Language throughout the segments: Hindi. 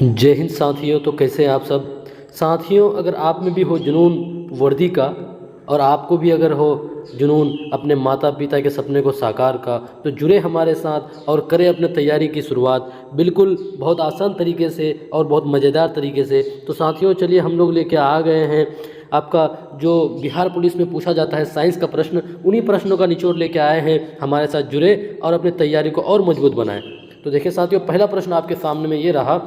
जय हिंद साथियों। तो कैसे हैं आप सब साथियों। अगर आप में भी हो जुनून वर्दी का और आपको भी अगर हो जुनून अपने माता पिता के सपने को साकार का, तो जुड़े हमारे साथ और करें अपने तैयारी की शुरुआत बिल्कुल बहुत आसान तरीके से और बहुत मज़ेदार तरीके से। तो साथियों चलिए हम लोग लेके आ गए हैं आपका जो बिहार पुलिस में पूछा जाता है साइंस का प्रश्न, उन्हीं प्रश्नों का निचोड़ लेके आए हैं। हमारे साथ जुड़े और अपनी तैयारी को और मजबूत बनाएं। तो देखिए साथियों, पहला प्रश्न आपके सामने में ये रहा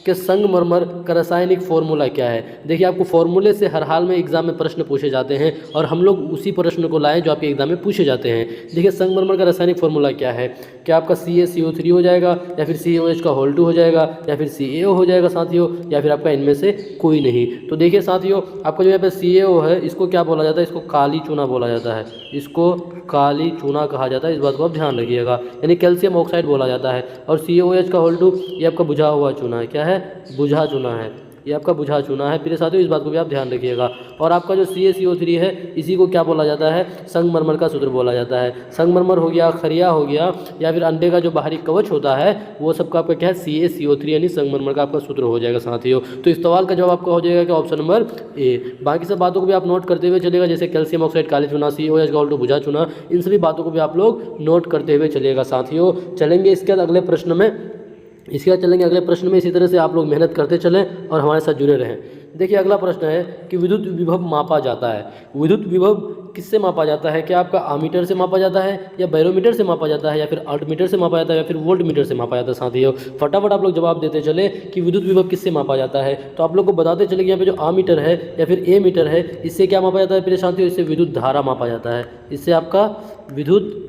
कि संगमरमर का रासायनिक फॉर्मूला क्या है। देखिए आपको फॉर्मूले से हर हाल में एग्जाम में प्रश्न पूछे जाते हैं और हम लोग उसी प्रश्न को लाएं जो आपके एग्जाम में पूछे जाते हैं। देखिए संगमरमर का रासायनिक फॉर्मूला क्या है। क्या आपका CaCO3 हो जाएगा, या फिर CaOH का होल 2 हो जाएगा, या फिर CaO हो जाएगा साथियों, या फिर आपका इनमें से कोई नहीं। तो देखिए साथियों, आपका जो यहाँ पे CaO है इसको क्या बोला जाता है, इसको काली चूना बोला जाता है, इसको काली चूना कहा जाता है। इस बात को आप ध्यान रखिएगा, यानी कैल्शियम ऑक्साइड बोला जाता है। और CaOH का होल 2 ये आपका बुझा हुआ चूना है। क्या है, बुझा चूना है, ये आपका बुझा चूना है प्रिय साथियों, इस बात को भी आप ध्यान रखिएगा। और आपका जो CaCO3 है इसी को क्या बोला जाता है, संगमरमर का सूत्र बोला जाता है। संगमरमर हो गया, खरिया हो गया, या फिर अंडे का जो बाहरी कवच होता है वो सबका आपका क्या है, CaCO3 यानी संगमरमर का आपका सूत्र हो जाएगा साथियों। तो इस सवाल का जवाब आपका हो जाएगा कि ऑप्शन नंबर ए। बाकी सब बातों को भी आप नोट करते हुए चलेगा, जैसे कैल्शियम ऑक्साइड काली चूना, CaOH का होल 2 बुझा चूना, इन सभी बातों को भी आप लोग नोट करते हुए चलिएगा साथियों। चलेंगे इसके बाद अगले प्रश्न में, इसी तरह से आप लोग मेहनत करते चलें और हमारे साथ जुड़े रहें। देखिए अगला प्रश्न है कि विद्युत विभव मापा जाता है। विद्युत विभव किससे मापा जाता है। क्या आपका आमीटर से मापा जाता है, या बैरोमीटर से मापा जाता है, या फिर अल्टमीटर से मापा जाता है, या फिर वोल्ट मीटर से मापा जाता है साथियों। फटाफट आप लोग जवाब देते चले कि विद्युत विभव किससे मापा जाता है। तो आप लोग को बताते चले कि यहाँ पे जो आमीटर है या फिर ए मीटर है, इससे क्या मापा जाता है प्रिय साथियों, इससे विद्युत धारा मापा जाता है। इससे आपका विद्युत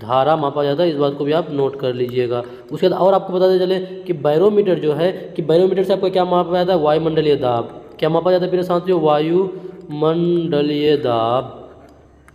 धारा मापा जाता है, इस बात को भी आप नोट कर लीजिएगा। उसके बाद और आपको बताते चले कि बैरोमीटर जो है, कि बैरोमीटर से आपका क्या मापा जाता है, वायुमंडलीय दाब। क्या मापा जाता है मेरे साथियों, वायुमंडलीय दाब,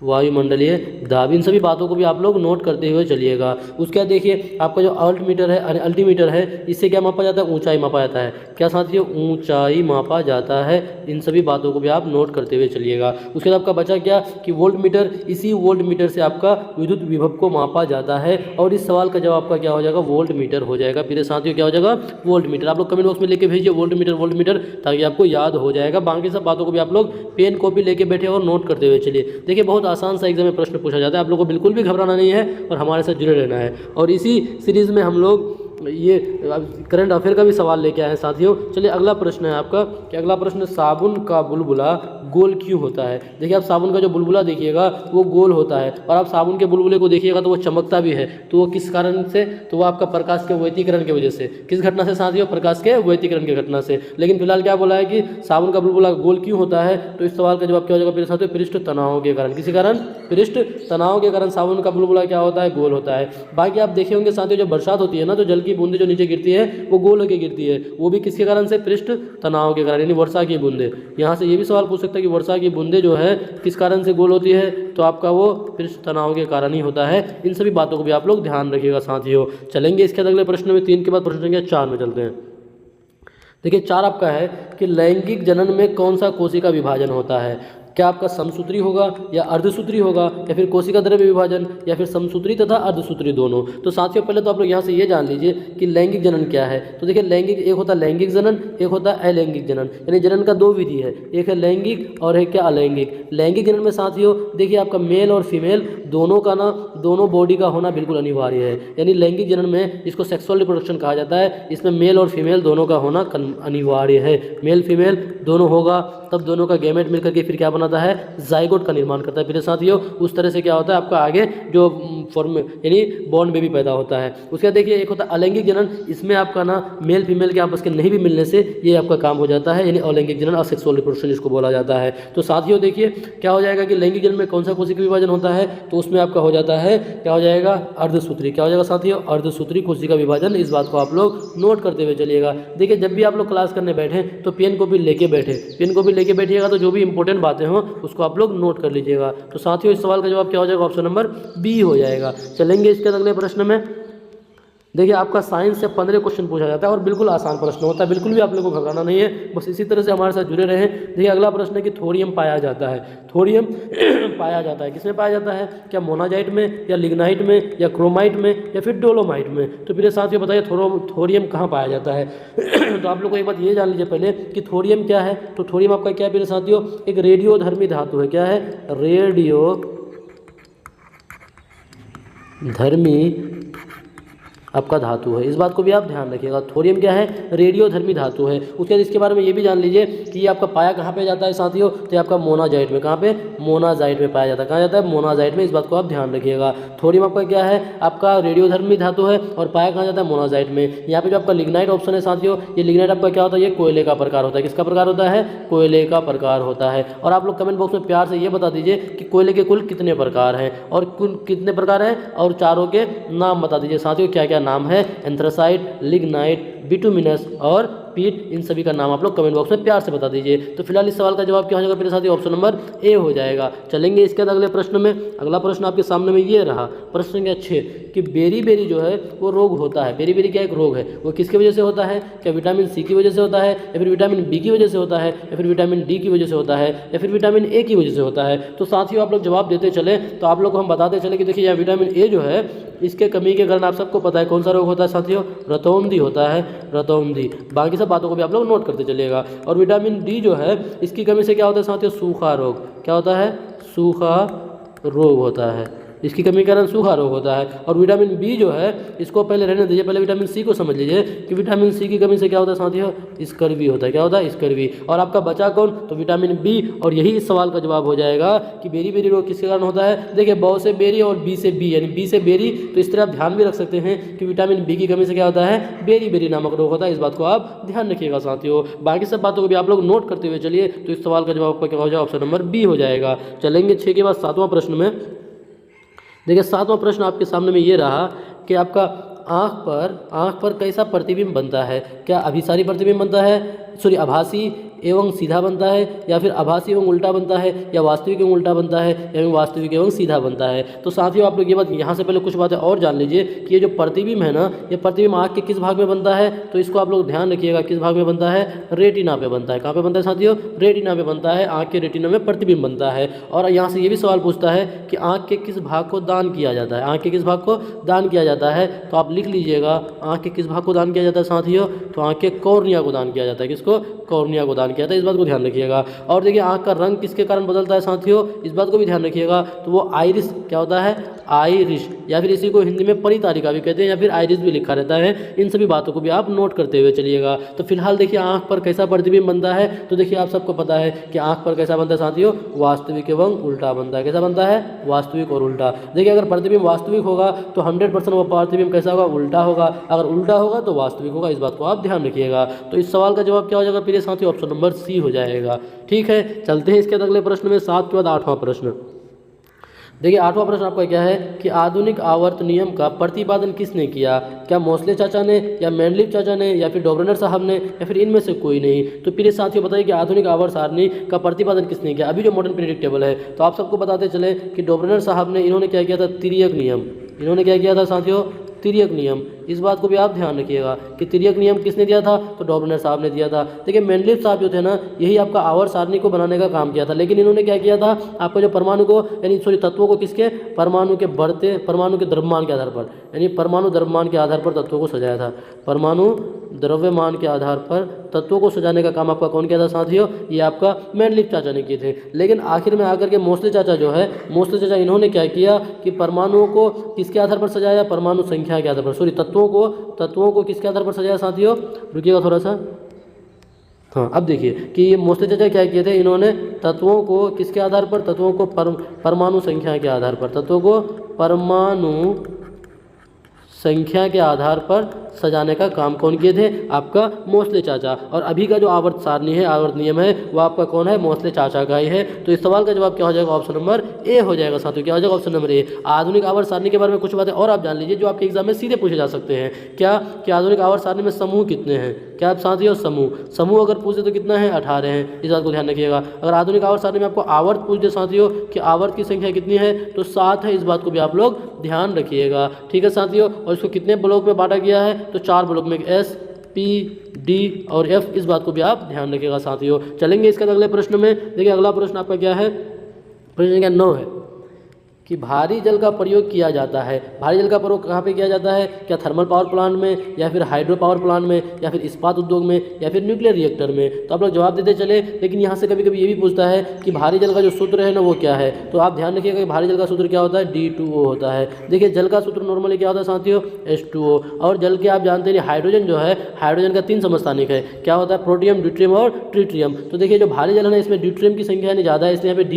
वायुमंडलीय दाब। इन सभी बातों को भी आप लोग नोट करते हुए चलिएगा। उसके बाद देखिए आपका जो अल्टीमीटर है, इससे क्या मापा जाता है, ऊंचाई मापा जाता है। क्या साथियों, ऊंचाई मापा जाता है। इन सभी बातों को भी आप नोट करते हुए चलिएगा। उसके बाद आपका बचा क्या कि वोल्ट मीटर, इसी वोल्ट मीटर से आपका विद्युत विभव को मापा जाता है। और इस सवाल का जवाब आपका क्या हो जाएगा, वोल्ट मीटर हो जाएगा। फिर साथियों क्या हो जाएगा, वोल्ट मीटर। आप लोग कमेंट बॉक्स में लेके भेजिए वोल्ट मीटर, ताकि आपको याद हो जाएगा। बाकी सब बातों को भी आप लोग पेन कॉपी लेके बैठे और नोट करते हुए चलिए। देखिए बहुत आसान सा एग्जाम में प्रश्न पूछा जाता है, आप लोगों को बिल्कुल भी घबराना नहीं है और हमारे साथ जुड़े रहना है। और इसी सीरीज में हम लोग ये करंट अफेयर का भी सवाल लेके आए हैं साथियों। चलिए अगला प्रश्न है आपका कि अगला प्रश्न, साबुन का बुलबुला गोल क्यों होता है। देखिए आप साबुन का जो बुलबुला देखिएगा वो गोल होता है, और आप साबुन के बुलबुले को देखिएगा तो वो चमकता भी है। तो वो किस कारण से, तो वो आपका प्रकाश के व्यतिकरण की वजह से। किस घटना से साथियों, प्रकाश के व्यतिकरण की घटना से। लेकिन फिलहाल क्या बोला है कि साबुन का बुलबुला गोल क्यों होता है। तो इस सवाल का जवाब क्या हो जाएगा मेरे साथियों, पृष्ठ तनाव के कारण। किसी कारण, पृष्ठ तनाव के कारण साबुन का बुलबुला क्या होता है, गोल होता है। बाकी आप देखे होंगे साथियों, जब बरसात होती है ना, तो जल की बूंदे जो नीचे गिरती है वो गोल होकर गिरती है। वो भी किसके कारण से, पृष्ठ तनाव के कारण, यानी वर्षा की बूंदे। यहाँ से ये भी सवाल पूछ सकता है कि वर्षा की बूंदे जो है किस कारण से गोल होती है, तो आपका वो पृष्ठ तनाव के कारण ही होता है। इन सभी बातों को भी आप लोग ध्यान रखिएगा साथियों। चलेंगे इसके अगले प्रश्न में, 3 के बाद प्रश्न संख्या 4 में चलते हैं। देखिए 4 आपका है कि लैंगिक जनन में कौन सा कोशिका विभाजन होता है। क्या आपका समसूत्री होगा, या अर्धसूत्री होगा, या फिर कोशिका द्रव्य विभाजन, या फिर समसूत्री तथा अर्धसूत्री दोनों। तो साथियों पहले तो आप लोग यहाँ से ये जान लीजिए कि लैंगिक जनन क्या है। तो देखिए लैंगिक, एक होता है लैंगिक जनन, एक होता है अलैंगिक जनन। यानी जनन का 2 विधि है, एक है लैंगिक और एक क्या अलैंगिक। लैंगिक जनन में साथियों देखिए आपका मेल और फीमेल दोनों का ना, दोनों बॉडी का होना बिल्कुल अनिवार्य है। यानी लैंगिक जनन में इसको सेक्सुअल रिप्रोडक्शन कहा जाता है। इसमें मेल और फीमेल दोनों का होना अनिवार्य है। मेल फीमेल दोनों होगा तब दोनों का गैमेट मिलकर के फिर क्या बनाता है, जाइगोट का निर्माण करता है। फिर साथियों उस तरह से क्या होता है, आपका आगे जो फॉर्म यानी बॉर्न बेबी पैदा होता है। उसके बाद देखिए एक होता है अलैंगिक जनन, इसमें आपका ना मेल फीमेल के आपस के नहीं भी मिलने से ये आपका काम हो जाता है, यानी अलैंगिक जनन, असेक्सुअल रिप्रोडक्शन इसको बोला जाता है। तो साथियों देखिए क्या हो जाएगा कि लैंगिक जनन में कौन सा कोशिका विभाजन होता है, तो उसमें आपका हो जाता है, क्या हो जाएगा, अर्धसूत्री। क्या हो जाएगा साथियों, अर्धसूत्री कोशिका विभाजन। इस बात को आप लोग नोट करते हुए चलिएगा। देखिए जब भी आप लोग क्लास करने बैठे तो पेन कॉपी लेके लेके बैठिएगा, तो जो भी इंपॉर्टेंट बातें हों उसको आप लोग नोट कर लीजिएगा। तो साथियों इस सवाल का जवाब क्या हो जाएगा, ऑप्शन नंबर बी हो जाएगा। चलेंगे इसके अगले प्रश्न में। देखिए आपका साइंस से 15 क्वेश्चन पूछा जाता है और बिल्कुल आसान प्रश्न होता है, बिल्कुल भी आप लोगों को घबराना नहीं है, बस इसी तरह से हमारे साथ जुड़े रहें। देखिए अगला प्रश्न है कि थोरियम पाया जाता है। थोरियम पाया जाता है। किसमें पाया जाता है? क्या मोनाजाइट में, या लिग्नाइट में, या क्रोमाइट में, या फिर डोलोमाइट में? तो प्रिय साथियों बताइए थोरियम कहाँ पाया जाता है? तो आप लोग को एक बात ये जान लीजिए पहले कि थोरियम क्या है। तो थोरियम आपका क्या है प्रिय साथियों? एक रेडियोधर्मी धातु है। क्या है? रेडियोधर्मी आपका धातु है। इस बात को भी आप ध्यान रखिएगा। थोरियम क्या है? रेडियोधर्मी धातु है। उसके बाद इसके बारे में ये भी जान लीजिए कि ये आपका पाया कहाँ पे जाता है साथियों? तो ये आपका मोनाजाइट में। कहाँ पे? मोनाजाइट में पाया जाता है। कहाँ जाता है? मोनाजाइट में। इस बात को आप ध्यान रखिएगा। थोरियम आपका क्या है? आपका रेडियोधर्मी धातु है और पाया कहाँ जाता है? मोनाजाइट में। यहाँ पे जो आपका लिग्नाइट ऑप्शन है साथियों, ये लिग्नाइट आपका क्या होता है? ये कोयले का प्रकार होता है। किसका प्रकार होता है? कोयले का प्रकार होता है। और आप लोग कमेंट बॉक्स में प्यार से ये बता दीजिए कि कोयले के कुल कितने प्रकार हैं और कुल कितने प्रकार हैं, और चारों के नाम बता दीजिए साथियों, क्या क्या नाम है? एंथ्रासाइट, लिग्नाइट, बिटुमिनस और पीट, इन सभी का नाम आप लोग कमेंट बॉक्स में प्यार से बता दीजिए। तो फिलहाल इस सवाल का जवाब क्या हो जाएगा मेरे साथी? ऑप्शन नंबर ए हो जाएगा। चलेंगे इसके बाद अगले प्रश्न में। अगला प्रश्न आपके सामने में ये रहा, प्रश्न संख्या 6 कि बेरी जो है वो रोग होता है। बेरी क्या एक रोग है, वो किसकी वजह से होता है? क्या विटामिन सी की वजह से होता है, या फिर विटामिन बी की वजह से होता है, या फिर विटामिन डी की वजह से होता है, या फिर विटामिन ए की वजह से होता है? तो साथियों आप लोग जवाब देते चले तो आप लोग को हम बताते चले कि देखिए यहाँ विटामिन ए जो है इसके कमी के कारण आप सबको पता है कौन सा रोग होता है साथियों? रतौंधी होता है, रतौंधी। बाकी सब बातों को भी आप लोग नोट करते चलिएगा। और विटामिन डी जो है इसकी कमी से क्या होता है साथियों? सूखा रोग। क्या होता है? सूखा रोग होता है। इसकी कमी के कारण सूखा रोग होता है। और विटामिन बी जो है इसको पहले रहने दीजिए, पहले विटामिन सी को समझ लीजिए कि विटामिन सी की कमी से क्या होता है साथियों? स्कर्वी होता है। क्या होता है? स्कर्वी। और आपका बचा कौन? तो विटामिन बी। और यही इस सवाल का जवाब हो जाएगा कि बेरी रोग किसके कारण होता है? देखिए बहु से बेरी और बी से बी, यानी बी से बेरी। तो इस तरह आप ध्यान भी रख सकते हैं कि विटामिन बी की कमी से क्या होता है? बेरी नामक रोग होता है। इस बात को आप ध्यान रखिएगा साथियों। बाकी सब बातों को भी आप लोग नोट करते हुए चलिए। तो इस सवाल का जवाब आपका क्या हो जाएगा? ऑप्शन नंबर बी हो जाएगा। चलेंगे 6 के बाद 7वां प्रश्न में। देखिए 7वां प्रश्न आपके सामने में ये रहा कि आपका आँख पर कैसा प्रतिबिंब बनता है? क्या अभिसारी प्रतिबिंब बनता है, आभासी एवं सीधा बनता है, या फिर आभासी एवं उल्टा बनता है, या वास्तविक एवं उल्टा बनता है, या फिर वास्तविक एवं सीधा बनता है? तो साथियों आप लोग ये बात यहाँ से पहले कुछ बातें और जान लीजिए कि ये जो प्रतिबिंब है ना, ये प्रतिबिंब आँख के किस भाग में बनता है? तो इसको आप लोग ध्यान रखिएगा, किस भाग में बनता है? रेटिना पे बनता है। कहाँ पे बनता है साथियों? रेटिना पे बनता है। आँख के रेटिना में प्रतिबिंब बनता है। और यहाँ से ये भी सवाल पूछता है कि आँख के किस भाग को दान किया जाता है? आँख के किस भाग को दान किया जाता है? तो आप लिख लीजिएगा, आँख के किस भाग को दान किया जाता है साथियों? तो आँख के कॉर्निया को दान किया जाता है। किसको? कॉर्निया को दान किया जाता है। इस बात को ध्यान रखिएगा। और देखिए आँख का रंग किसके कारण बदलता है साथियों? इस बात को भी ध्यान रखिएगा। तो वो आइरिस, क्या होता है? आइरिश, या फिर इसी को हिंदी में परितारिका भी कहते हैं, या फिर आइरिस भी लिखा रहता है। इन सभी बातों को भी आप नोट करते हुए चलिएगा। तो फिलहाल देखिए आँख पर कैसा प्रतिबिंब बनता है? तो देखिए आप सबको पता है कि आँख पर कैसा बनता है साथियों? वास्तविक एवं उल्टा बनता है। कैसा बनता है? वास्तविक और उल्टा। देखिए अगर प्रतिबिंब वास्तविक होगा तो 100% वो प्रतिबिंब कैसा होगा? उल्टा होगा। अगर उल्टा होगा तो वास्तविक होगा। इस बात को आप ध्यान रखिएगा। तो इस सवाल का जवाब क्या हो जाएगा प्रिय साथियों? ऑप्शन नंबर सी हो जाएगा। ठीक है, चलते हैं इसके बाद अगले प्रश्न में। 7 के बाद 8वां प्रश्न। देखिए 8वां प्रश्न आपका क्या है कि आधुनिक आवर्त नियम का प्रतिपादन किसने किया? क्या मोसले चाचा ने, या मेंडलीव चाचा ने, या फिर डॉबरनर साहब ने, या फिर इनमें से कोई नहीं? तो प्रिय साथियों बताइए कि आधुनिक आवर्त सारणी का प्रतिपादन किसने किया? अभी जो मॉडर्न पीरियडिक टेबल है, तो आप सबको बताते चले कि डॉबरनर साहब ने, इन्होंने क्या किया था? तिर्यक नियम। इन्होंने क्या किया था साथियों? तिर्यक नियम। इस बात को भी आप ध्यान रखिएगा कि तिर्यक नियम किसने दिया था? तो डॉबरनर साहब ने दिया था। देखिए मेंडलीव साहब जो थे ना, यही आपका आवर्त सारणी को बनाने का काम किया था। लेकिन इन्होंने क्या किया था? आपका जो परमाणु को, यानी तत्वों को किसके? परमाणु के बढ़ते, परमाणु के द्रव्यमान के आधार पर, यानी परमाणु द्रव्यमान के आधार पर तत्वों को सजाया था। परमाणु द्रव्यमान के आधार पर तत्वों को सजाने का काम आपका कौन किया था साथियों? ये आपका मेंडलीव चाचा ने किए थे। लेकिन आखिर में आकर के मोसले चाचा जो है, मोसले चाचा इन्होंने क्या किया कि परमाणुओं को किसके आधार पर सजाया? परमाणु संख्या के आधार पर, तत्वों को किसके आधार पर सजाया साथियों? रुकिएगा थोड़ा सा। हाँ अब देखिए कि ये मोसले चाचा क्या किए थे? इन्होंने तत्वों को किसके आधार पर? तत्वों को परमाणु संख्या के आधार पर, तत्वों को परमाणु संख्या के आधार पर सजाने का काम कौन किए थे? आपका मोसले चाचा। और अभी का जो आवर्त सारणी है, आवर्त नियम है, वो आपका कौन है? मोसले चाचा का ही है। तो इस सवाल का जवाब क्या हो जाएगा? ऑप्शन नंबर ए हो जाएगा साथियों। क्या हो जाएगा? Option number A. आधुनिक आवर्त सारणी के बारे में कुछ बातें और आप जान लीजिए जो आपके एग्जाम में सीधे पूछे जा सकते हैं। क्या कि आधुनिक आवर्त सारणी में समूह कितने हैं? क्या आप साथियों? समूह अगर पूछे तो कितना है? 18 हैं। इस बात को ध्यान रखिएगा। अगर आधुनिक आवर्त सारणी में आपको आवर्त पूछ दे साथियों कि आवर्त की संख्या कितनी है, तो 7 है। इस बात को भी आप लोग ध्यान रखिएगा। ठीक है साथियों। और इसको कितने ब्लॉक में बांटा गया है? तो 4 ब्लॉक में, एस, पी, डी और एफ। इस बात को भी आप ध्यान रखिएगा साथियों। चलेंगे इसके अगले प्रश्न में। देखिए अगला प्रश्न आपका क्या है प्रश्न संख्या 9 है कि भारी जल का प्रयोग किया जाता है। भारी जल का प्रयोग कहाँ पे किया जाता है? क्या थर्मल पावर प्लांट में, या फिर हाइड्रो पावर प्लांट में, या फिर इस्पात उद्योग में, या फिर न्यूक्लियर रिएक्टर में? तो आप लोग जवाब देते चले, लेकिन यहाँ से कभी कभी ये भी पूछता है कि भारी जल का जो सूत्र है ना वो क्या है। तो आप ध्यान रखिएगा कि भारी जल का सूत्र क्या होता है? D2O होता है। देखिए जल का सूत्र नॉर्मली क्या होता है साथियों? H2O। और जल के आप जानते हैं हाइड्रोजन जो है, हाइड्रोजन का 3 समस्थानिक है। क्या होता है? प्रोटियम, ड्यूट्रियम और ट्रिटियम। तो देखिए जो भारी जल है इसमें ड्यूट्रियम की संख्या यानी ज़्यादा है, इसलिए यहाँ पे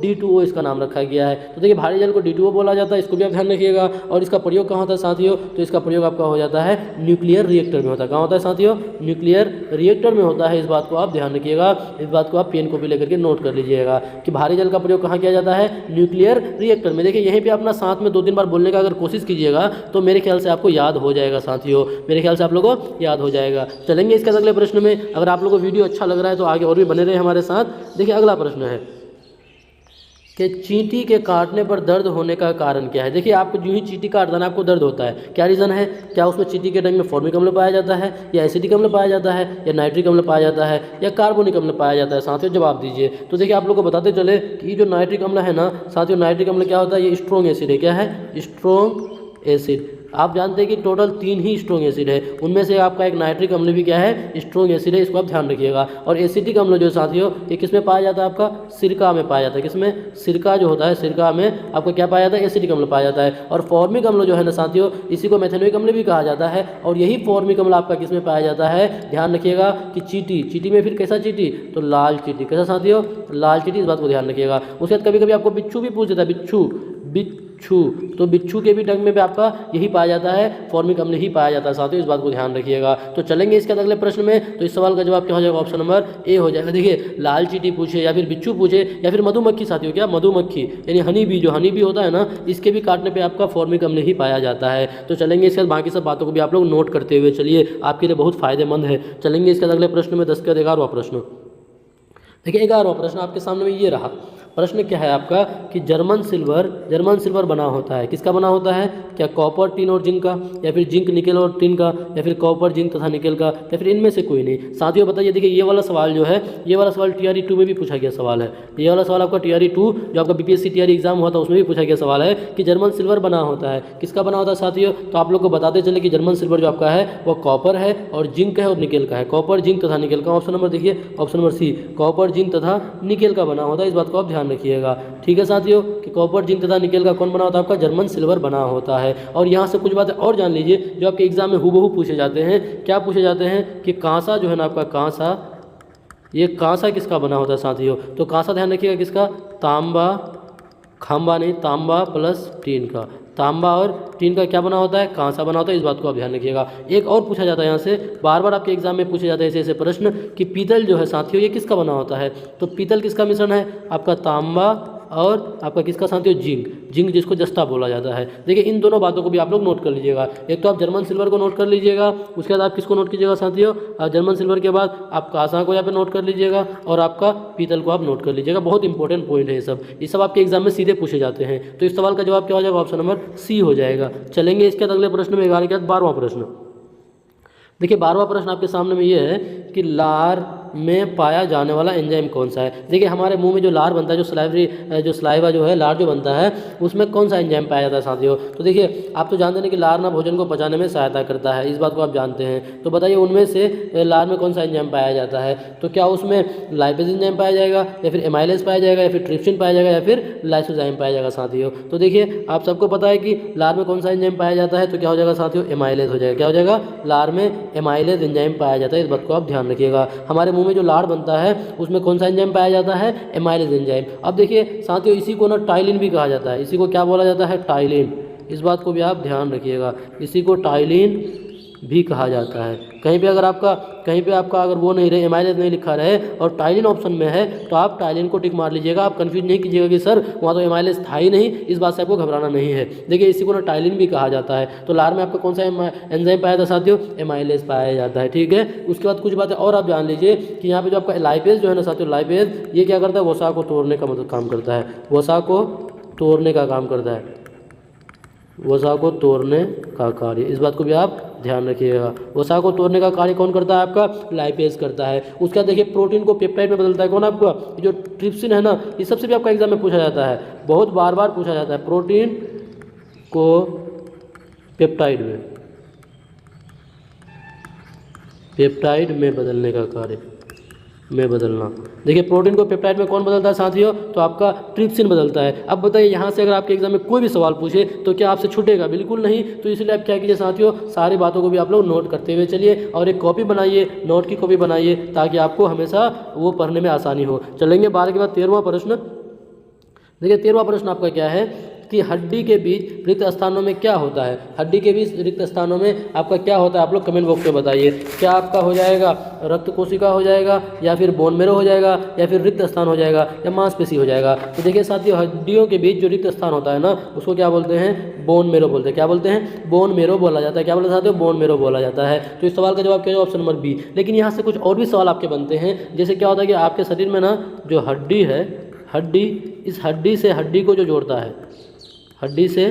D2O इसका नाम रखा गया है। तो देखिए भारी जल को D2O बोला जाता है, इसको भी आप ध्यान रखिएगा। और इसका प्रयोग कहाँ होता है साथियों? तो इसका प्रयोग आपका हो जाता है न्यूक्लियर रिएक्टर में होता है। कहाँ होता है साथियों? न्यूक्लियर रिएक्टर में होता है। इस बात को आप ध्यान रखिएगा, इस बात को आप पेन कॉपी लेकर के नोट कर लीजिएगा कि भारी जल का प्रयोग कहाँ किया जाता है? न्यूक्लियर रिएक्टर में। देखिए यहीं पे अपना साथ में 2-3 बार बोलने का अगर कोशिश कीजिएगा तो मेरे ख्याल से आपको याद हो जाएगा साथियों, मेरे ख्याल से आप लोगों को याद हो जाएगा। चलेंगे इसके अगले प्रश्न में। अगर आप लोगों को वीडियो अच्छा लग रहा है तो आगे और भी बने रहे हमारे साथ। देखिए अगला प्रश्न है कि चींटी के काटने पर दर्द होने का कारण क्या है? देखिए आपको जो ही चींटी काटता है ना आपको दर्द होता है, क्या रीज़न है? क्या उसमें चींटी के डंक में फॉर्मिक अम्ल पाया जाता है, या एसिटिक अम्ल पाया जाता है, या नाइट्रिक अम्ल पाया जाता है, या कार्बोनिक अम्ल पाया जाता है? साथियों जवाब दीजिए। तो देखिए आप लोग को बताते चले कि ये जो नाइट्रिक अम्ल है ना साथियों, नाइट्रिक अम्ल क्या होता है? ये स्ट्रॉन्ग एसिड है। क्या है? Strong acid. आप जानते हैं कि टोटल 3 ही स्ट्रॉन्ग एसिड है, उनमें से आपका एक नाइट्रिक अम्ल भी क्या है? स्ट्रॉन्ग एसिड है। इसको आप ध्यान रखिएगा। और एसिटिक अम्ल जो साथियों ये किस में पाया जाता है? आपका सिरका में पाया जाता है। किसमें? सिरका जो होता है, सिरका में आपको क्या पाया जाता है? एसिटिक अम्ल पाया जाता है। और फॉर्मिक अम्ल जो है ना साथियों, इसी को मेथेनोइक अम्ल भी कहा जाता है। और यही फॉर्मिक अम्ल आपका किस में पाया जाता है? ध्यान रखिएगा कि चींटी में। फिर कैसा चींटी? तो लाल चींटी। कैसा साथियों? लाल चींटी। इस बात को ध्यान रखिएगा। उसके बाद कभी कभी आपको बिच्छू भी पूछ देता है। बिच्छू तो बिच्छू के भी डंक में भी आपका यही पाया जाता है, फॉर्मिक अम्ल ही पाया जाता है साथियों। इस बात को ध्यान रखिएगा। तो चलेंगे इसके अगले प्रश्न में। तो इस सवाल का जवाब क्या हो जाएगा? ऑप्शन नंबर ए हो जाएगा। देखिए लाल चींटी पूछे, या फिर बिच्छू पूछे, या फिर मधुमक्खी साथियों। क्या? मधुमक्खी यानी हनी बी, जो हनी बी होता है ना, इसके भी काटने पर आपका फॉर्मिक अम्ल ही पाया जाता है। तो चलेंगे इसके बाद बाकी सब बातों को भी आप लोग नोट करते हुए चलिए, आपके लिए बहुत फायदेमंद है। चलेंगे इसके अगले प्रश्न में 10 का 11वां प्रश्न। देखिए 11वां प्रश्न आपके सामने में ये रहा। प्रश्न क्या है आपका कि जर्मन सिल्वर बना होता है। किसका बना होता है? क्या कॉपर, टिन और जिंक का, या फिर जिंक, निकेल और टिन का, या फिर कॉपर, जिंक तथा निकेल का, या फिर इनमें से कोई नहीं? साथियों बताइए। देखिए ये वाला सवाल जो है, ये वाला सवाल TRE 2 में भी पूछा गया सवाल है। ये वाला सवाल आपका TRE 2 जो आपका BPSC TRE एग्जाम हुआ था उसमें भी पूछा गया सवाल है कि जर्मन सिल्वर बना होता है। किसका बना होता है साथियों? तो आप लोग को बताते चले कि जर्मन सिल्वर जो आपका है वो कॉपर है, और जिंक है, और निकेल का है। कॉपर, जिंक तथा निकेल का। ऑप्शन नंबर देखिए, option number C, copper, zinc तथा निकेल का बना होता है। इस बात को आप ध्यान रखिएगा। ठीक है साथियों कि कॉपर, जिंक तथा निकेल का कौन बना होता है? आपका जर्मन सिल्वर बना होता है। और यहाँ से कुछ बातें और जान लीजिए जो आपके एग्जाम में हूबहू पूछे जाते हैं। क्या पूछे जाते हैं कि कांसा जो है ना आपका, कांसा, ये कांसा किसका बना होता है साथियों? तो कांसा ध्यान रखिएगा किसका? तांबा, खंबा नहीं, तांबा प्लस टीन का। तांबा और टीन का क्या बना होता है? कांसा बना होता है। इस बात को आप ध्यान रखिएगा। एक और पूछा जाता है यहाँ से, बार बार आपके एग्जाम में पूछे जाते हैं ऐसे प्रश्न कि पीतल जो है साथियों ये किसका बना होता है? तो पीतल किसका मिश्रण है? आपका तांबा और आपका किसका साथियों? जिंक, जिसको जस्ता बोला जाता है। देखिए इन दोनों बातों को भी आप लोग नोट कर लीजिएगा। एक तो आप जर्मन सिल्वर को नोट कर लीजिएगा, उसके बाद आप किसको नोट कीजिएगा साथियों? आप जर्मन सिल्वर के बाद आप कांसा को यहाँ पे नोट कर लीजिएगा, और आपका पीतल को आप नोट कर लीजिएगा। बहुत इंपॉर्टेंट पॉइंट है ये सब आपके एग्जाम में सीधे पूछे जाते हैं। तो इस सवाल का जवाब क्या हो जाएगा? ऑप्शन नंबर सी हो जाएगा। चलेंगे इसके बाद अगले प्रश्न में, 11 के बाद 12वां प्रश्न। देखिए 12वां प्रश्न आपके सामने में ये है कि लार में पाया जाने वाला एंजाइम कौन सा है? देखिए हमारे मुंह में जो लार बनता है, जो सलाइवा जो है, लार जो बनता है, उसमें कौन सा एंजाइम पाया जाता है साथियों? तो देखिए आप तो जानते हैं कि लार ना भोजन को पचाने में सहायता करता है। इस बात को आप जानते हैं। तो बताइए उनमें से लार में कौन सा एंजाइम पाया जाता है? तो क्या उसमें लाइपेज एंजाइम पाया जाएगा, या फिर एमाइलेज पाया जाएगा, या फिर ट्रिप्सिन पाया जाएगा, या फिर लाइसोजाइम पाया जाएगा साथियों? तो देखिए आप सबको पता है कि लार में कौन सा एंजाइम पाया जाता है, तो क्या हो जाएगा साथियों? एमाइलेज हो जाएगा। क्या हो जाएगा? लार में एमाइलेज एंजाइम पाया जाता है। इस बात को आप ध्यान रखिएगा। हमारे मुंह में जो लार बनता है उसमें कौन सा एंजाइम पाया जाता है? Amylase enzyme. अब देखिए साथियों इसी को ना टाइलिन भी कहा जाता है। इसी को क्या बोला जाता है? टाइलिन। इस बात को भी आप ध्यान रखिएगा। इसी को टाइलिन भी कहा जाता है। कहीं पे आपका अगर वो नहीं रहे, एमाइलेज नहीं लिखा रहे और टाइलिन ऑप्शन में है, तो आप टाइलिन को टिक मार लीजिएगा। आप कंफ्यूज नहीं कीजिएगा कि सर वहाँ तो एमाइलेज था ही नहीं। इस बात से आपको घबराना नहीं है। देखिए इसी को ना टाइलिन भी कहा जाता है। तो लार में आपका कौन सा एंजाइम पाया था साथियों? एमाइलेज पाया जाता है। ठीक है। उसके बाद कुछ बातें और आप जान लीजिए कि यहाँ पे जो आपका लाइपेज जो है ना साथियों, लाइपेज ये क्या करता है? वसा को तोड़ने का मतलब काम करता है। वसा को तोड़ने का काम करता है। वसा को तोड़ने का कार्य। इस बात को भी आप ध्यान रखिएगा। वसा को तोड़ने का कार्य कौन करता है? आपका लाइपेज करता है। उसका देखिए प्रोटीन को पेप्टाइड में बदलता है कौन? आपका जो ट्रिप्सिन है ना, इस सबसे भी आपका एग्जाम में पूछा जाता है, बहुत बार बार पूछा जाता है। प्रोटीन को पेप्टाइड में बदलने का कार्य में बदलना। देखिए प्रोटीन को पेप्टाइड में कौन बदलता है साथियों? तो आपका ट्रिप्सिन बदलता है। अब बताइए यहाँ से अगर आपके एग्जाम में कोई भी सवाल पूछे तो क्या आपसे छूटेगा? बिल्कुल नहीं। तो इसलिए आप क्या कीजिए साथियों, सारी बातों को भी आप लोग नोट करते हुए चलिए और एक कॉपी बनाइए, नोट की कॉपी बनाइए, ताकि आपको हमेशा वो पढ़ने में आसानी हो। चलेंगे 12 के बाद 13वां प्रश्न। देखिए 13वां प्रश्न आपका क्या है कि हड्डी के बीच रिक्त स्थानों में क्या होता है? हड्डी के बीच रिक्त स्थानों में आपका क्या होता है? आप लोग कमेंट बॉक्स में बताइए। क्या आपका हो जाएगा रक्त कोशिका हो जाएगा, या फिर बोन मेरो हो जाएगा, या फिर रिक्त स्थान हो जाएगा, या मांसपेशी हो जाएगा? तो देखिए साथियों, हड्डियों के बीच जो रिक्त स्थान होता है ना, उसको क्या बोलते हैं? बोन मेरो बोलते हैं। क्या बोलते हैं? बोन मेरो बोला जाता है। क्या बोलते हैं साथियों? बोन मेरो बोला जाता है। तो इस सवाल का जवाब क्या है? Option number B. लेकिन यहाँ से कुछ और भी सवाल आपके बनते हैं। जैसे क्या होता है कि आपके शरीर में ना जो हड्डी है, इस हड्डी से हड्डी को जो जोड़ता है, हड्डी से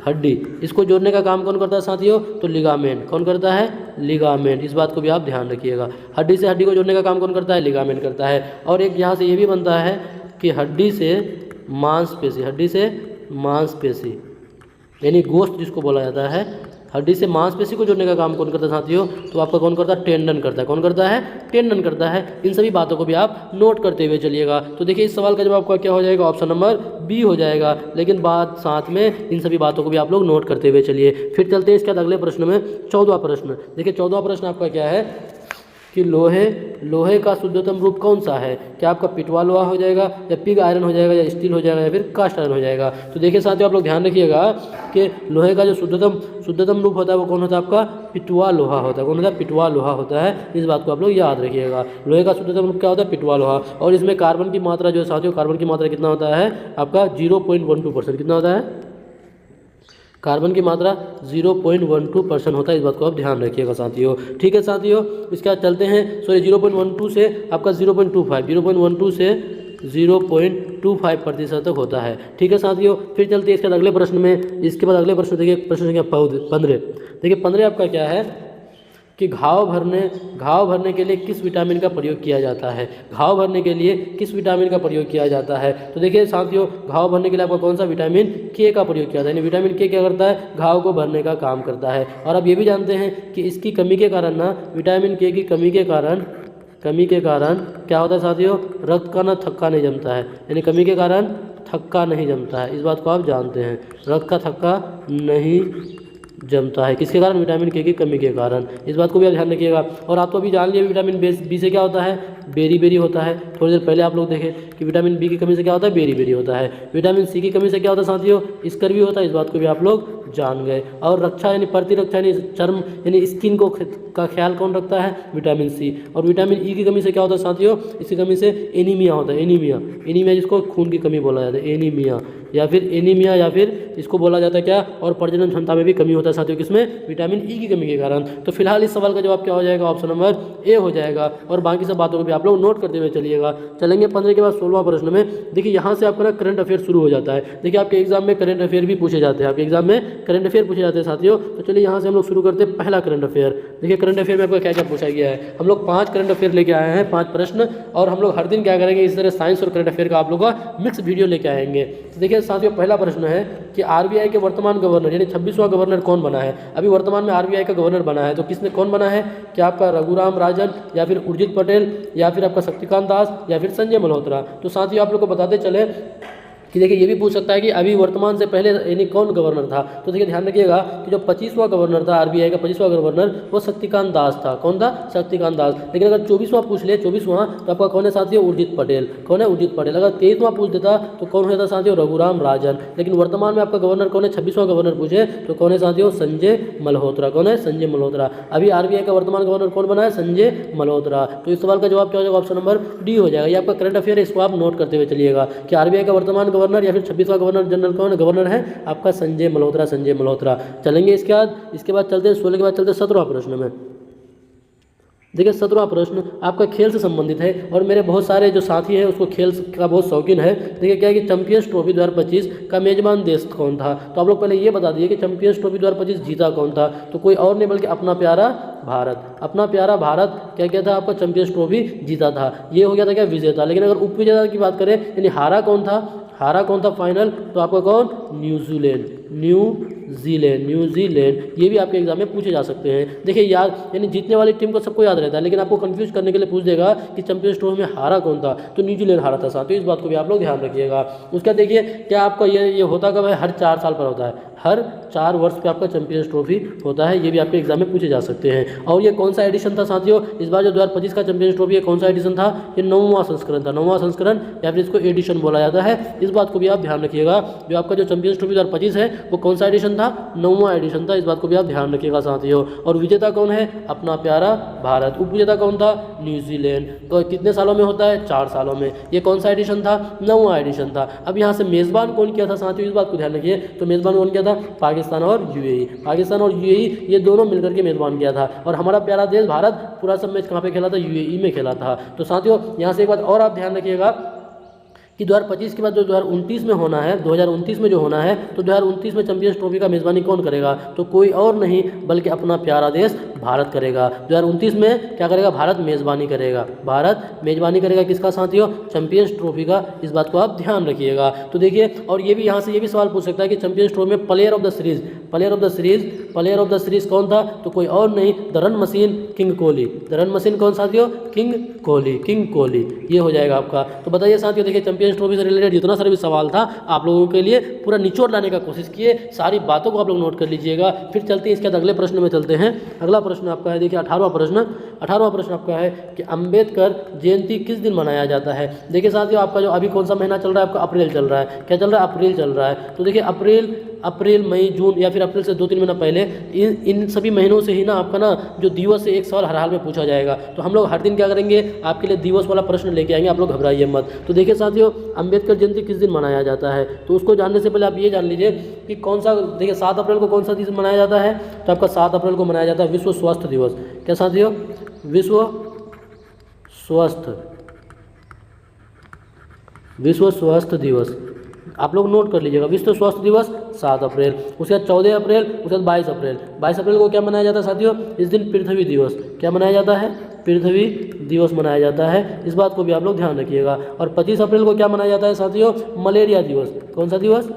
हड्डी, इसको जोड़ने का काम कौन करता है साथियों? तो लिगामेंट। कौन करता है? लिगामेंट। इस बात को भी आप ध्यान रखिएगा। हड्डी से हड्डी को जोड़ने का काम कौन करता है? लिगामेंट करता है। और एक यहाँ से ये भी बनता है कि हड्डी से मांसपेशी यानी गोश्त जिसको बोला जाता है, हड्डी से मांसपेशी को जोड़ने का काम कौन करता है साथियों? तो आपका कौन करता है? टेंडन करता है। कौन करता है? टेंडन करता है। इन सभी बातों को भी आप नोट करते हुए चलिएगा। तो देखिए इस सवाल का जवाब आपका क्या हो जाएगा? ऑप्शन नंबर बी हो जाएगा। लेकिन बात साथ में इन सभी बातों को भी आप लोग नोट करते हुए चलिए। फिर चलते हैं इसके बाद अगले प्रश्न में, 14वां प्रश्न। देखिए 14वां प्रश्न आपका क्या है कि लोहे का शुद्धतम रूप कौन सा है? क्या आपका पिटवा लोहा हो जाएगा, या पिग आयरन हो जाएगा, या स्टील हो जाएगा, या फिर कास्ट आयरन हो जाएगा? तो देखिए साथियों, आप लोग ध्यान रखिएगा कि लोहे का जो शुद्धतम रूप होता है वो कौन होता है? आपका पिटवा लोहा होता है। कौन होता है? पिटवा लोहा होता है। इस बात को आप लोग याद रखिएगा। लोहे का शुद्धतम रूप क्या होता है? पिटवा लोहा। और इसमें कार्बन की मात्रा जो है साथियों, कार्बन की मात्रा कितना होता है? आपका 0.12%। कितना होता है? कार्बन की मात्रा 0.12% होता है। इस बात को आप ध्यान रखिएगा साथियों। ठीक है साथियों, इसके बाद चलते हैं। 0.12 से आपका 0.12 से 0.25% तक होता है। ठीक है साथियों, फिर चलते हैं इसके बाद अगले प्रश्न में। इसके बाद अगले प्रश्न देखिए, प्रश्न संख्या 15। देखिए 15 आपका क्या है कि घाव भरने के लिए किस विटामिन का प्रयोग किया जाता है? घाव भरने के लिए किस विटामिन का प्रयोग किया जाता है? तो देखिए साथियों, घाव भरने के लिए आपका कौन सा? विटामिन के का प्रयोग किया जाता है। यानी विटामिन के क्या करता है? घाव को भरने का काम करता है। और आप ये भी जानते हैं कि इसकी कमी के कारण ना, विटामिन के की कमी के कारण क्या होता है साथियों? रक्त का ना थक्का नहीं जमता है। यानी कमी के कारण थक्का नहीं जमता है। इस बात को आप जानते हैं, रक्त का थक्का नहीं जमता है। किसके कारण? विटामिन के की कमी के कारण। इस बात को भी आप ध्यान रखिएगा। और आप तो अभी जान लिए विटामिन बी से क्या होता है? बेरी होता है। थोड़ी देर पहले आप लोग देखें कि विटामिन बी की कमी से क्या होता है? बेरी होता है। विटामिन सी की कमी से क्या होता है साथियों? स्कर्वी होता है। इस बात को भी आप लोग जान गए। और रक्षा यानी प्रतिरक्षा यानी चर्म यानी स्किन को का ख्याल कौन रखता है? Vitamin C. और विटामिन ई की कमी से क्या होता है साथियों? इसकी कमी से एनीमिया होता है। एनीमिया जिसको खून की कमी बोला जाता है, एनीमिया या फिर इसको बोला जाता है क्या? और प्रजनन क्षमता में भी कमी होता है साथियों। किसमें? विटामिन ई की कमी के कारण। तो फिलहाल इस सवाल का जवाब क्या हो जाएगा? ऑप्शन नंबर ए हो जाएगा। और बाकी सब बातों को भी आप लोग नोट करते हुए चलिएगा। चलेंगे 15 के बाद 16वां प्रश्न में। देखिए यहाँ से आपका ना करंट अफेयर शुरू हो जाता है। देखिए आपके एग्जाम में करंट अफेयर भी पूछे जाते हैं। आपके एग्जाम में करंट अफेयर पूछे जाते हैं साथियों। तो चलिए यहाँ से हम लोग शुरू करते हैं पहला करंट अफेयर। देखिए करंट अफेयर में आपको क्या क्या पूछा गया है। हम लोग 5 करंट अफेयर लेके आए हैं, 5 प्रश्न। और हम लोग हर दिन क्या करेंगे, इस तरह साइंस और करंट अफेयर का आप लोग का मिक्स वीडियो लेके आएंगे। तो देखिए साथियों, पहला प्रश्न है कि आरबीआई के वर्तमान गवर्नर यानी 26वां गवर्नर कौन बना है? अभी वर्तमान में आरबीआई का गवर्नर बना है, तो किसने कौन बना है? क्या आपका रघुराम राजन, या फिर उर्जित पटेल, या फिर आपका शक्तिकांत दास, या फिर संजय मल्होत्रा? तो साथियों आप लोग को बताते चले कि देखिए ये भी पूछ सकता है कि अभी वर्तमान से पहले यानी कौन गवर्नर था। तो देखिए ध्यान रखिएगा कि जो 25वां गवर्नर था, आरबीआई का 25वां गवर्नर, वो शक्तिकांत दास था। कौन था? शक्तिकांत दास। लेकिन अगर 24वां पूछ ले, 24वां, तो आपका कौन है साथियों? उर्जित पटेल। कौन है? उर्जित पटेल। अगर 23वां पूछ देता तो कौन हो जाता साथियों? रघुराम राजन। लेकिन वर्तमान में आपका गवर्नर कौन है? 26वां गवर्नर पूछे तो कौन है साथियों? संजय मल्होत्रा। कौन है? संजय मल्होत्रा। अभी आरबीआई का वर्तमान गवर्नर कौन बना है? संजय मल्होत्रा। तो इस सवाल का जवाब क्या हो जाएगा? ऑप्शन नंबर डी हो जाएगा। ये आपका करंट अफेयर है, इसको आप नोट करते हुए चलिएगा कि आरबीआई का वर्तमान गवर्नर या फिर 26वां गवर्नर जनरल कौन गवर्नर है? आपका संजय मल्होत्रा। चलेंगे इसके बाद चलते हैं 16 के बाद चलते हैं 17वां प्रश्न में। देखिए 17वां प्रश्न आपका खेल से संबंधित है और मेरे बहुत सारे जो साथी हैं उसको खेल का बहुत शौकीन है। देखिए क्या है कि चैंपियंस ट्रॉफी 2025 का मेजबान देश कौन था, तो आप लोग पहले ये बता दिए कि चैंपियंस ट्रॉफी 2025 जीता कौन था, तो कोई और नहीं बल्कि अपना प्यारा भारत। अपना प्यारा भारत क्या था आपका चैंपियंस ट्रॉफी जीता था, ये हो गया था क्या विजेता। लेकिन अगर उप विजेता की बात करें यानी हारा कौन था फाइनल, तो आपका कौन, न्यूजीलैंड ये भी आपके एग्जाम में पूछे जा सकते हैं। देखिए याद यानी जीतने वाली टीम को सबको याद रहता है, लेकिन आपको कंफ्यूज करने के लिए पूछ देगा कि चैंपियंस ट्रॉफी में हारा कौन था, तो न्यूजीलैंड हारा था साथियों, इस बात को भी आप लोग ध्यान रखिएगा। उसका देखिए क्या आपका ये होता कब है, हर 4 साल पर होता है, हर 4 वर्ष पे आपका चैंपियंस ट्रॉफी होता है, ये भी आपके एग्जाम में पूछे जा सकते हैं। और ये कौन सा एडिशन था साथियों, इस बार जो 2025 का चैंपियंस ट्रॉफी है कौन सा एडिशन था, ये 9वां संस्करण था, 9वां संस्करण या फिर इसको एडिशन बोला जाता है, इस बात को भी आप ध्यान रखिएगा। जो आपका जो चैंपियंस ट्रॉफी 2025 है वो कौन सा एडिशन था, 9वां एडिशन था, इस बात को भी आप ध्यान रखिएगा साथियों। और विजेता कौन है, अपना प्यारा भारत। उप विजेता कौन था, न्यूजीलैंड। तो कितने सालों में होता है, 4 सालों में। ये कौन सा एडिशन था, 9वां एडिशन था। अब यहाँ से मेजबान कौन किया था साथियों, इस बात को ध्यान रखिए। तो मेजबान कौन किया था, पाकिस्तान और यूएई, ये दोनों मिलकर के मेजबान किया था। और हमारा प्यारा देश भारत पूरा सब मैच कहाँ पे खेला था, यूएई में खेला था। तो साथियों यहाँ से एक बात और आप ध्यान रखिएगा कि 2025 के बाद जो 2029 में होना है, 2029 में जो होना है, तो 2029 में चैंपियंस ट्रॉफी का मेज़बानी कौन करेगा, तो कोई और नहीं बल्कि अपना प्यारा देश भारत करेगा। 2029 में क्या करेगा, भारत मेज़बानी करेगा। भारत मेज़बानी करेगा किसका साथियों, चैंपियंस ट्रॉफी का, इस बात को आप ध्यान रखिएगा। तो देखिए और ये भी यहाँ से ये भी सवाल पूछ सकता है कि चैंपियंस ट्रॉफी में प्लेयर ऑफ द सीरीज कौन था, तो कोई और नहीं, the run machine king Kohli. The run machine कौन साथियों, किंग कोहली, ये हो जाएगा आपका। तो बताइए साथियों, देखिए चैंपियंस ट्रॉफी से रिलेटेड जितना सारा भी सवाल था आप लोगों के लिए पूरा निचोड़ लाने का कोशिश किए, सारी बातों को आप लोग नोट कर लीजिएगा। फिर चलते हैं इसके बाद अगले प्रश्न में चलते हैं। अगला प्रश्न आपका है, देखिए 18वां प्रश्न आपका है कि अंबेडकर जयंती किस दिन मनाया जाता है। देखिए साथियों आपका जो अभी कौन सा महीना चल रहा है, आपका अप्रैल चल रहा है। क्या चल रहा है, अप्रैल चल रहा है। तो देखिए अप्रैल मई जून या फिर अप्रैल से 2-3 महीना पहले इन सभी महीनों से ही ना आपका ना जो दिवस से एक सवाल हर हाल में पूछा जाएगा। तो हम लोग हर दिन क्या करेंगे, आपके लिए दिवस वाला प्रश्न लेके आएंगे, आप लोग घबराइए मत। तो देखिए साथियों अंबेडकर जयंती किस दिन मनाया जाता है, तो उसको जानने से पहले आप ये जान लीजिए कि कौन सा, देखिए 7 अप्रैल को कौन सा दिन मनाया जाता है, तो आपका 7 अप्रैल को मनाया जाता है विश्व स्वास्थ्य दिवस। क्या साथियों, विश्व स्वास्थ्य दिवस आप लोग नोट कर लीजिएगा। विश्व स्वास्थ्य दिवस 7 अप्रैल, उसके बाद 14 अप्रैल, उसके बाद 22 अप्रैल। 22 अप्रैल को क्या मनाया जाता है साथियों, इस दिन पृथ्वी दिवस, क्या मनाया जाता है, पृथ्वी दिवस मनाया जाता है, इस बात को भी आप लोग ध्यान रखिएगा। और 25 अप्रैल को क्या मनाया जाता है साथियों, मलेरिया दिवस। कौन सा दिवस,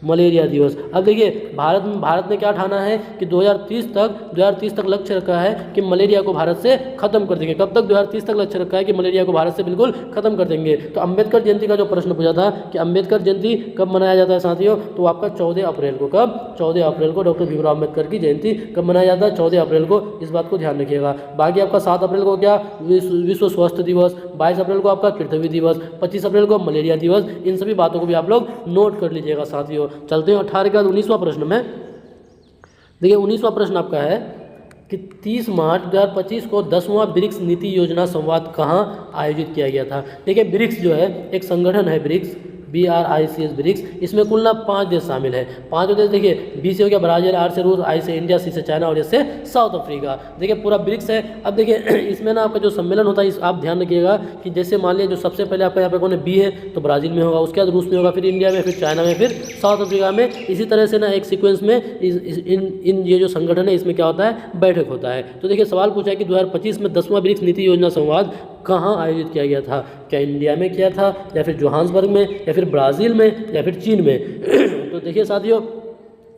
मलेरिया दिवस। अब देखिए भारत ने क्या ठाना है कि 2030 तक लक्ष्य रखा है कि मलेरिया को भारत से खत्म कर देंगे। कब तक, 2030 तक लक्ष्य रखा है कि मलेरिया को भारत से बिल्कुल खत्म कर देंगे। तो अंबेडकर जयंती का जो प्रश्न पूछा था कि अंबेडकर जयंती कब मनाया जाता है साथियों, तो आपका 14 अप्रैल को। कब, 14 अप्रैल को डॉक्टर भीमराव अम्बेडकर की जयंती कब मनाया जाता है, 14 अप्रैल को, इस बात को ध्यान रखिएगा। बाकी आपका 7 अप्रैल को क्या, विश्व स्वास्थ्य दिवस, 22 अप्रैल को आपका पृथ्वी दिवस, 25 अप्रैल को मलेरिया दिवस। इन सभी बातों को भी आप लोग नोट कर लीजिएगा साथियों। चलते हैं 18 के बाद 19वां प्रश्न में। देखिए 19वां प्रश्न आपका है कि 30 मार्च 2025 को 10वां ब्रिक्स नीति योजना संवाद कहाँ आयोजित किया गया था। देखिए ब्रिक्स जो है एक संगठन है, ब्रिक्स, इसमें कुल ना 5 देश शामिल है। 5 देश देखिए, बी से हो गया ब्राजील, आर से रूस, आई से इंडिया, सी से चाइना और एस से साउथ अफ्रीका। देखिए पूरा ब्रिक्स है। अब देखिए इसमें ना आपका जो सम्मेलन होता है, आप ध्यान रखिएगा कि जैसे मान लिया जो सबसे पहले आपका यहाँ पे कौन है, बी है, तो ब्राजील में होगा, उसके बाद रूस में होगा, फिर इंडिया में, फिर चाइना में, फिर साउथ अफ्रीका में। इसी तरह से ना एक सीक्वेंस में इन ये जो संगठन है इसमें क्या होता है, बैठक होता है। तो देखिए सवाल पूछा है कि 2025 में 10वां ब्रिक्स नीति योजना संवाद कहाँ आयोजित किया गया था। क्या इंडिया में किया था, या फिर जोहान्सबर्ग में, या फिर ब्राज़ील में, या फिर चीन में। तो देखिए साथियों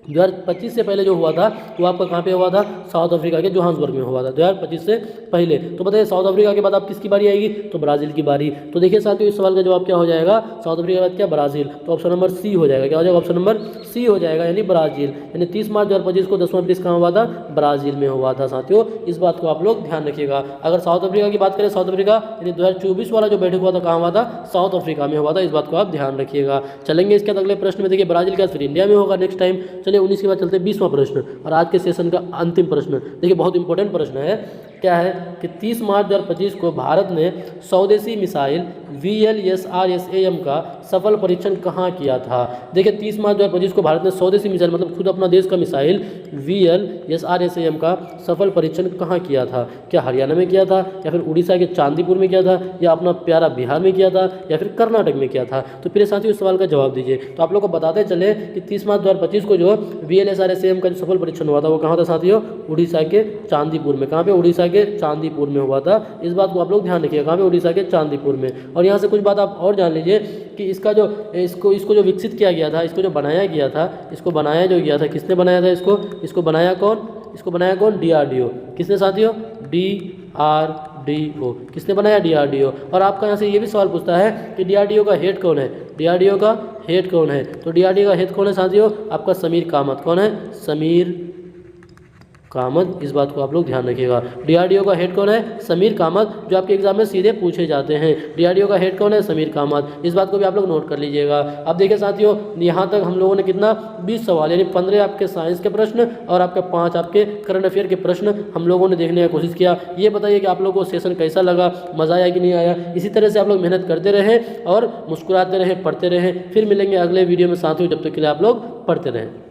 2025 से पहले जो हुआ था वो आपका कहाँ पे हुआ था, साउथ अफ्रीका के जोहान्सबर्ग में हुआ था 2025 से पहले। तो बताइए साउथ अफ्रीका के बाद आप किसकी बारी आएगी, तो ब्राज़ील की बारी। तो देखिए साथियों इस सवाल का जवाब क्या हो जाएगा, साउथ अफ्रीका के बाद क्या, ब्राज़ील। तो ऑप्शन नंबर सी हो जाएगा। क्या हो जाएगा, ऑप्शन नंबर सी हो जाएगा, यानी ब्राज़ील। यानी 30 मार्च 2025 को 10वां ब्रिक्स कहाँ हुआ था, ब्राज़ील में हुआ था साथियों। इस बात को आप लोग ध्यान रखिएगा। अगर साउथ अफ्रीका की बात करें, साउथ अफ्रीका यानी 2024 वाला जो बैठक हुआ था कहाँ हुआ था, साउथ अफ्रीका में हुआ था, इस बात को आप ध्यान रखिएगा। चलेंगे इसके बाद अगले प्रश्न में। देखिए ब्राज़ील का फिर इंडिया में होगा नेक्स्ट टाइम। चलिए 19 के बाद चलते हैं 20वां प्रश्न और आज के सेशन का अंतिम प्रश्न। देखिए बहुत इंपॉर्टेंट प्रश्न है क्या है कि 30 मार्च 2025 को भारत ने स्वदेशी मिसाइल VLSRSAM का सफल परीक्षण कहाँ किया था। देखिए 30 मार्च 2025 को भारत ने स्वदेशी मिसाइल मतलब खुद अपना देश का मिसाइल VLSRSAM का सफल परीक्षण कहाँ किया था। क्या हरियाणा में किया था, या फिर उड़ीसा के चांदीपुर में किया था, या अपना प्यारा बिहार में किया था, या फिर कर्नाटक में किया था। तो प्रिय साथियों इस सवाल का जवाब दीजिए। तो आप लोग को बताते चले कि 30 मार्च 2025 को जो VLSRSAM का जो सफल परीक्षण हुआ था वो कहाँ था साथियों, उड़ीसा के चांदीपुर में। कहाँ पे, उड़ीसा के चांदीपुर में हुआ था। इस बात को आप लोग ध्यान रखिएगा, कहाँ पे, उड़ीसा के चांदीपुर में। और यहाँ से कुछ बात आप और जान लीजिए कि इसका जो इसको जो विकसित किया गया था, इसको जो बनाया गया था, इसको बनाया जो गया था, किसने बनाया था इसको बनाया कौन, इसको बनाया कौन, DRDO। किसने साथियों, DRDO। किसने बनाया, DRDO। और आपका यहाँ से ये भी सवाल पूछता है कि DRDO का हेड कौन है, DRDO का हेड कौन है। तो DRDO का हेड कौन है साथियों, आपका समीर कामत। कौन है, समीर कामत। इस बात को आप लोग ध्यान रखिएगा। DRDO का हेड कौन है, समीर कामत, जो आपके एग्जाम में सीधे पूछे जाते हैं। DRDO का हेड कौन है, समीर कामत। इस बात को भी आप लोग नोट कर लीजिएगा। अब देखिए साथियों यहाँ तक हम लोगों ने कितना 20 सवाल यानी 15 आपके साइंस के प्रश्न और आपके 5 आपके करंट अफेयर के प्रश्न हम लोगों ने देखने की कोशिश किया। ये बताइए कि आप लोगों को सेशन कैसा लगा, मज़ा आया कि नहीं आया। इसी तरह से आप लोग मेहनत करते रहें और मुस्कुराते रहें, पढ़ते रहें। फिर मिलेंगे अगले वीडियो में साथियों, जब तक के लिए आप लोग पढ़ते रहें।